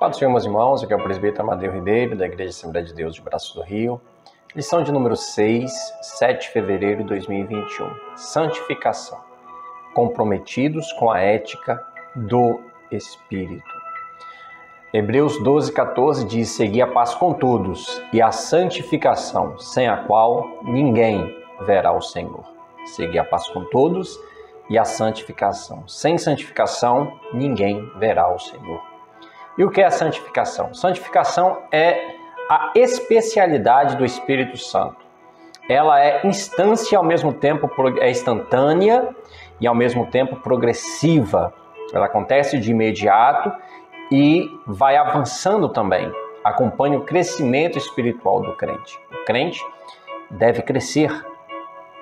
Paz do Senhor, meus irmãos, aqui é o presbítero Amadeu Ribeiro, da Igreja Assembleia de Deus de Braços do Rio. Lição de número 6, 7 de fevereiro de 2021. Santificação. Comprometidos com a ética do Espírito. Hebreus 12:14 diz: segui a paz com todos e a santificação, sem a qual ninguém verá o Senhor. Segui a paz com todos e a santificação. Sem santificação, ninguém verá o Senhor. E o que é a santificação? Santificação é a especialidade do Espírito Santo. Ela é instância, ao mesmo tempo é instantânea e ao mesmo tempo progressiva. Ela acontece de imediato e vai avançando também. Acompanha o crescimento espiritual do crente. O crente deve crescer,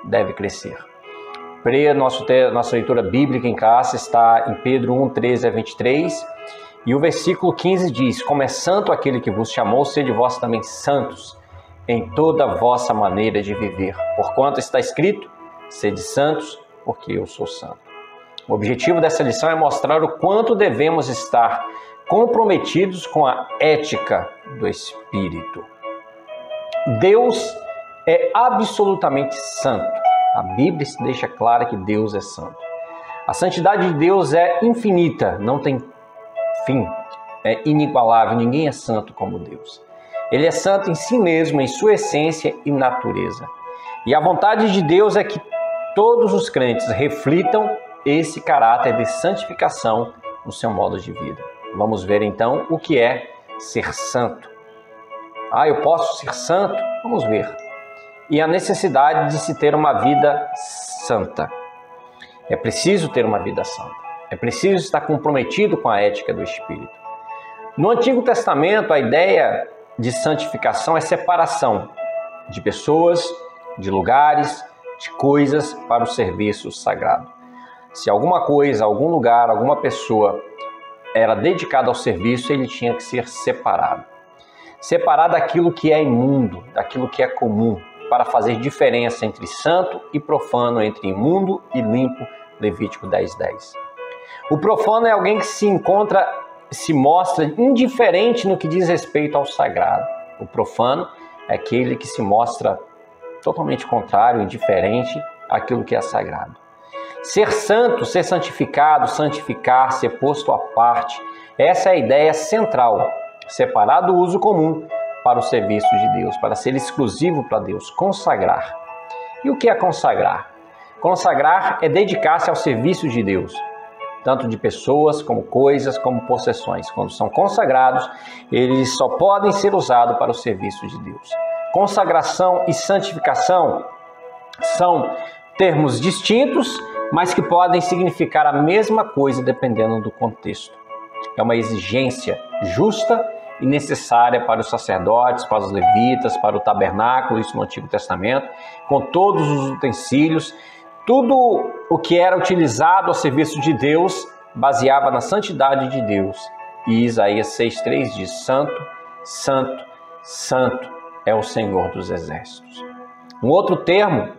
deve crescer. Nossa leitura bíblica em casa está em Pedro 1, 13 a 23. E o versículo 15 diz: como é santo aquele que vos chamou, sede vós também santos em toda a vossa maneira de viver. Porquanto está escrito: sede santos, porque eu sou santo. O objetivo dessa lição é mostrar o quanto devemos estar comprometidos com a ética do Espírito. Deus é absolutamente santo. A Bíblia deixa clara que Deus é santo. A santidade de Deus é infinita, não tem fim, é inigualável, ninguém é santo como Deus. Ele é santo em si mesmo, em sua essência e natureza. E a vontade de Deus é que todos os crentes reflitam esse caráter de santificação no seu modo de vida. Vamos ver então o que é ser santo. Eu posso ser santo? Vamos ver. E a necessidade de se ter uma vida santa. É preciso ter uma vida santa. É preciso estar comprometido com a ética do Espírito. No Antigo Testamento, a ideia de santificação é separação de pessoas, de lugares, de coisas para o serviço sagrado. Se alguma coisa, algum lugar, alguma pessoa era dedicada ao serviço, ele tinha que ser separado. Separado daquilo que é imundo, daquilo que é comum, para fazer diferença entre santo e profano, entre imundo e limpo, Levítico 10:10. O profano é alguém que se mostra indiferente no que diz respeito ao sagrado. O profano é aquele que se mostra totalmente contrário, indiferente àquilo que é sagrado. Ser santo, ser santificado, santificar, ser posto à parte, essa é a ideia central, separar do uso comum para o serviço de Deus, para ser exclusivo para Deus, consagrar. E o que é consagrar? Consagrar é dedicar-se ao serviço de Deus, tanto de pessoas, como coisas, como possessões. Quando são consagrados, eles só podem ser usados para o serviço de Deus. Consagração e santificação são termos distintos, mas que podem significar a mesma coisa dependendo do contexto. É uma exigência justa e necessária para os sacerdotes, para os levitas, para o tabernáculo, isso no Antigo Testamento, com todos os utensílios. Tudo o que era utilizado a serviço de Deus baseava na santidade de Deus. E Isaías 6:3 diz: santo, santo, santo é o Senhor dos exércitos. Um outro termo,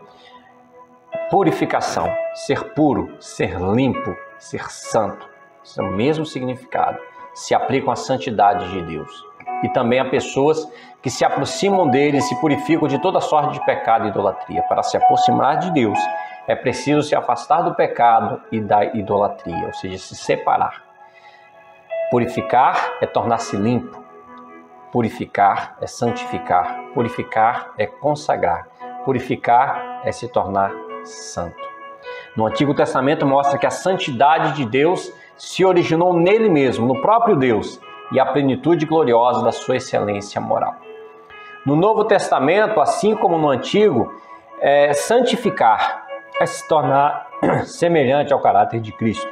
purificação, ser puro, ser limpo, ser santo. Isso é o mesmo significado. Se aplicam à santidade de Deus. E também a pessoas que se aproximam dele e se purificam de toda sorte de pecado e idolatria. Para se aproximar de Deus, é preciso se afastar do pecado e da idolatria, ou seja, se separar. Purificar é tornar-se limpo. Purificar é santificar. Purificar é consagrar. Purificar é se tornar santo. No Antigo Testamento mostra que a santidade de Deus se originou nele mesmo, no próprio Deus, e a plenitude gloriosa da sua excelência moral. No Novo Testamento, assim como no Antigo, santificar é se tornar semelhante ao caráter de Cristo.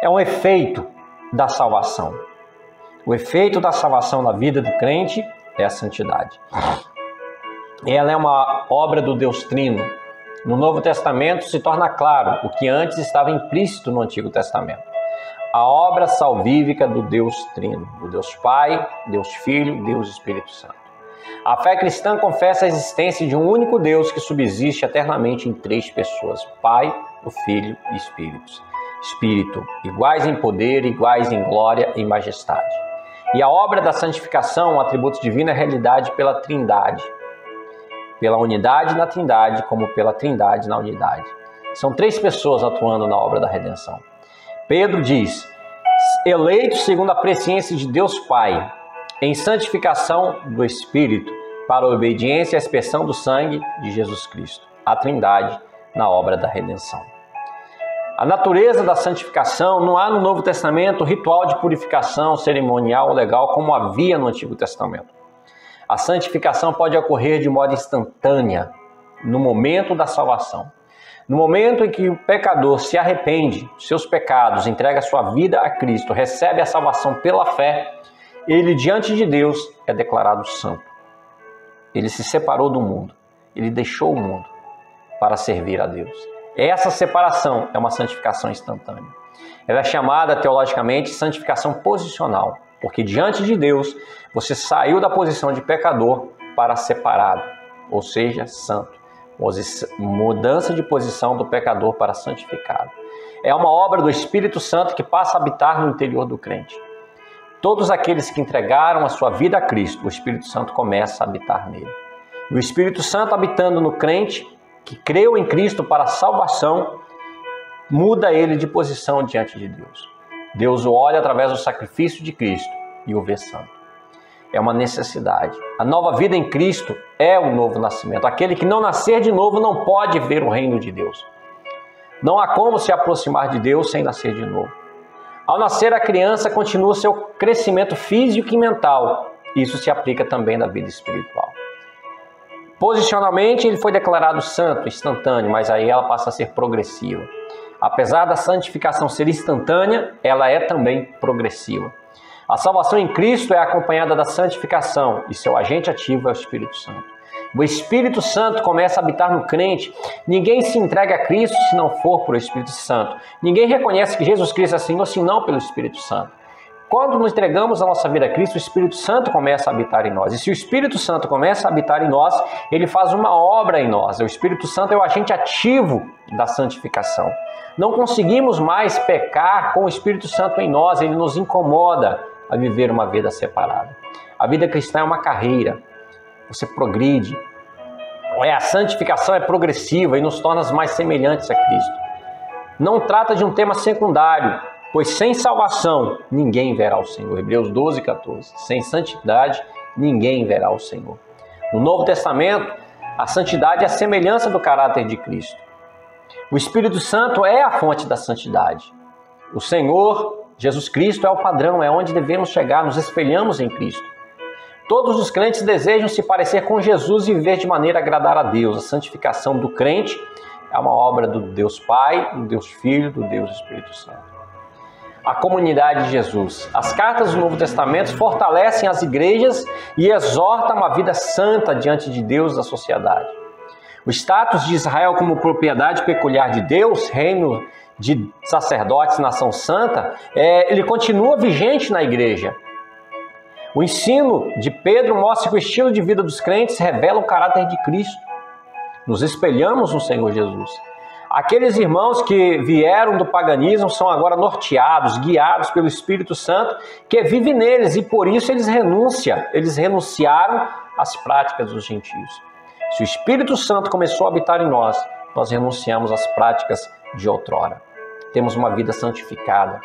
É um efeito da salvação. O efeito da salvação na vida do crente é a santidade. Ela é uma obra do Deus Trino. No Novo Testamento se torna claro o que antes estava implícito no Antigo Testamento. A obra salvífica do Deus Trino, do Deus Pai, Deus Filho, Deus Espírito Santo. A fé cristã confessa a existência de um único Deus que subsiste eternamente em três pessoas: Pai, o Filho e Espíritos. Espírito, iguais em poder, iguais em glória e majestade. E a obra da santificação, o atributo divino, é realidade pela Trindade. Pela unidade na Trindade, como pela Trindade na unidade. São 3 pessoas atuando na obra da redenção. Pedro diz, eleitos segundo a presciência de Deus Pai, em santificação do Espírito, para a obediência e a expiação do sangue de Jesus Cristo. A Trindade na obra da redenção. A natureza da santificação, não há no Novo Testamento ritual de purificação cerimonial ou legal como havia no Antigo Testamento. A santificação pode ocorrer de modo instantânea, no momento da salvação. No momento em que o pecador se arrepende dos seus pecados, entrega sua vida a Cristo, recebe a salvação pela fé, ele diante de Deus é declarado santo. Ele se separou do mundo, ele deixou o mundo para servir a Deus. Essa separação é uma santificação instantânea. Ela é chamada teologicamente santificação posicional, porque diante de Deus você saiu da posição de pecador para separado, ou seja, santo. Mudança de posição do pecador para santificado. É uma obra do Espírito Santo que passa a habitar no interior do crente. Todos aqueles que entregaram a sua vida a Cristo, o Espírito Santo começa a habitar nele. E o Espírito Santo habitando no crente, que creu em Cristo para a salvação, muda ele de posição diante de Deus. Deus o olha através do sacrifício de Cristo e o vê santo. É uma necessidade. A nova vida em Cristo é o novo nascimento. Aquele que não nascer de novo não pode ver o reino de Deus. Não há como se aproximar de Deus sem nascer de novo. Ao nascer, a criança continua seu crescimento físico e mental. Isso se aplica também na vida espiritual. Posicionalmente, ele foi declarado santo, instantâneo, mas aí ela passa a ser progressiva. Apesar da santificação ser instantânea, ela é também progressiva. A salvação em Cristo é acompanhada da santificação e seu agente ativo é o Espírito Santo. O Espírito Santo começa a habitar no crente. Ninguém se entrega a Cristo se não for pelo Espírito Santo. Ninguém reconhece que Jesus Cristo é Senhor se não pelo Espírito Santo. Quando nos entregamos a nossa vida a Cristo, o Espírito Santo começa a habitar em nós. E se o Espírito Santo começa a habitar em nós, ele faz uma obra em nós. O Espírito Santo é o agente ativo da santificação. Não conseguimos mais pecar com o Espírito Santo em nós, ele nos incomoda a viver uma vida separada. A vida cristã é uma carreira. Você progride. A santificação é progressiva e nos torna mais semelhantes a Cristo. Não trata de um tema secundário, pois sem salvação ninguém verá o Senhor. Hebreus 12, 14. Sem santidade ninguém verá o Senhor. No Novo Testamento, a santidade é a semelhança do caráter de Cristo. O Espírito Santo é a fonte da santidade. O Senhor, Jesus Cristo, é o padrão, é onde devemos chegar, nos espelhamos em Cristo. Todos os crentes desejam se parecer com Jesus e viver de maneira a agradar a Deus. A santificação do crente é uma obra do Deus Pai, do Deus Filho, do Deus Espírito Santo. A comunidade de Jesus. As cartas do Novo Testamento fortalecem as igrejas e exortam uma vida santa diante de Deus e da sociedade. O status de Israel como propriedade peculiar de Deus, reino de sacerdotes, nação santa, ele continua vigente na igreja. O ensino de Pedro mostra que o estilo de vida dos crentes revela o caráter de Cristo. Nos espelhamos no Senhor Jesus. Aqueles irmãos que vieram do paganismo são agora norteados, guiados pelo Espírito Santo, que vive neles, e por isso eles renunciaram às práticas dos gentios. Se o Espírito Santo começou a habitar em nós, nós renunciamos às práticas de outrora. Temos uma vida santificada.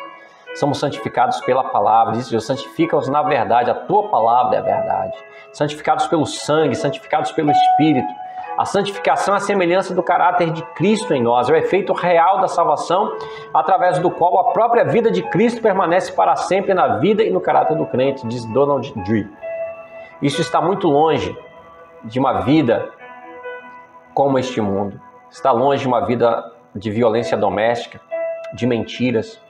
Somos santificados pela palavra. Diz Deus, santifica-os na verdade, a tua palavra é a verdade. Santificados pelo sangue, santificados pelo Espírito. A santificação é a semelhança do caráter de Cristo em nós, é o efeito real da salvação, através do qual a própria vida de Cristo permanece para sempre na vida e no caráter do crente, diz Donald Dewey. Isso está muito longe de uma vida como este mundo. Está longe de uma vida de violência doméstica, de mentiras,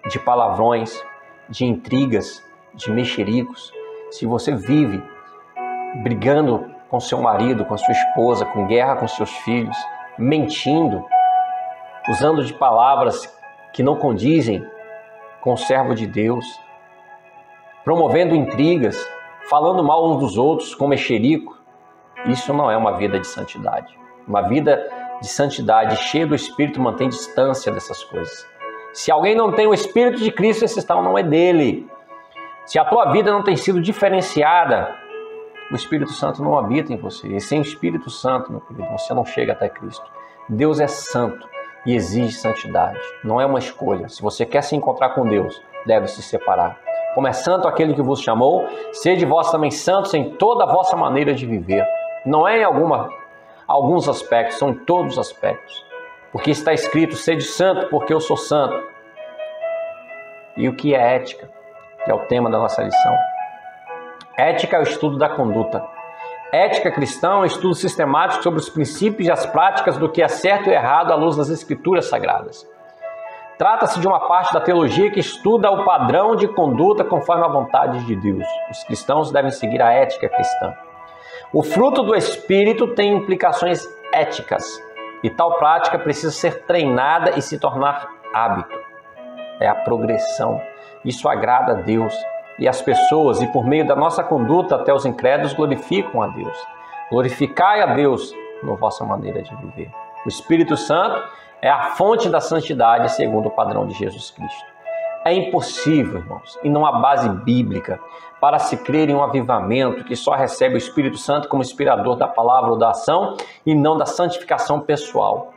de palavrões, de intrigas, de mexericos. Se você vive brigando com seu marido, com sua esposa, com guerra com seus filhos, mentindo, usando de palavras que não condizem com o servo de Deus, promovendo intrigas, falando mal uns dos outros com mexerico, isso não é uma vida de santidade. Uma vida de santidade cheia do Espírito mantém distância dessas coisas. Se alguém não tem o Espírito de Cristo, esse tal não é dele. Se a tua vida não tem sido diferenciada, o Espírito Santo não habita em você. E sem o Espírito Santo, meu querido, você não chega até Cristo. Deus é santo e exige santidade. Não é uma escolha. Se você quer se encontrar com Deus, deve se separar. Como é santo aquele que vos chamou, sede vós também santos em toda a vossa maneira de viver. Não é em alguns aspectos, são em todos os aspectos. Porque está escrito, sede santo porque eu sou santo. E o que é ética? Que é o tema da nossa lição. Ética é o estudo da conduta. Ética cristã é um estudo sistemático sobre os princípios e as práticas do que é certo e errado à luz das Escrituras Sagradas. Trata-se de uma parte da teologia que estuda o padrão de conduta conforme a vontade de Deus. Os cristãos devem seguir a ética cristã. O fruto do Espírito tem implicações éticas e tal prática precisa ser treinada e se tornar hábito. É a progressão. Isso agrada a Deus e as pessoas, e por meio da nossa conduta até os incrédulos glorificam a Deus. Glorificai a Deus na vossa maneira de viver. O Espírito Santo é a fonte da santidade segundo o padrão de Jesus Cristo. É impossível, irmãos, e não há base bíblica para se crer em um avivamento que só recebe o Espírito Santo como inspirador da palavra ou da ação e não da santificação pessoal.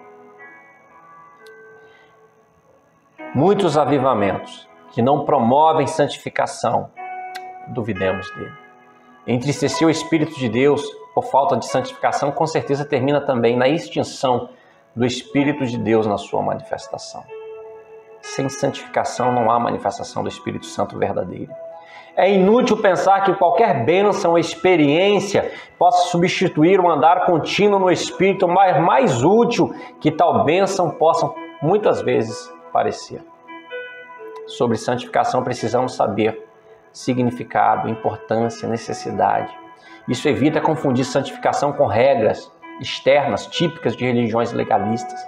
Muitos avivamentos que não promovem santificação, duvidemos dele. Entristecer o Espírito de Deus por falta de santificação, com certeza termina também na extinção do Espírito de Deus na sua manifestação. Sem santificação não há manifestação do Espírito Santo verdadeiro. É inútil pensar que qualquer bênção ou experiência possa substituir um andar contínuo no Espírito, mas mais útil que tal bênção possa muitas vezes parecer. Sobre santificação precisamos saber significado, importância, necessidade. Isso evita confundir santificação com regras externas, típicas de religiões legalistas.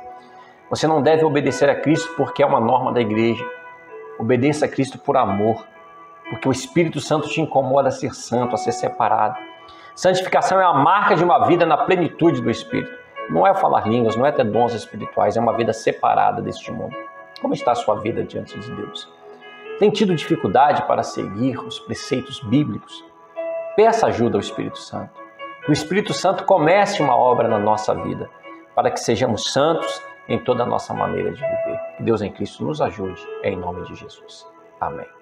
Você não deve obedecer a Cristo porque é uma norma da igreja. Obedeça a Cristo por amor, porque o Espírito Santo te incomoda a ser santo, a ser separado. Santificação é a marca de uma vida na plenitude do Espírito. Não é falar línguas, não é ter dons espirituais, é uma vida separada deste mundo. Como está a sua vida diante de Deus? Tem tido dificuldade para seguir os preceitos bíblicos? Peça ajuda ao Espírito Santo. Que o Espírito Santo comece uma obra na nossa vida, para que sejamos santos em toda a nossa maneira de viver. Que Deus em Cristo nos ajude, em nome de Jesus. Amém.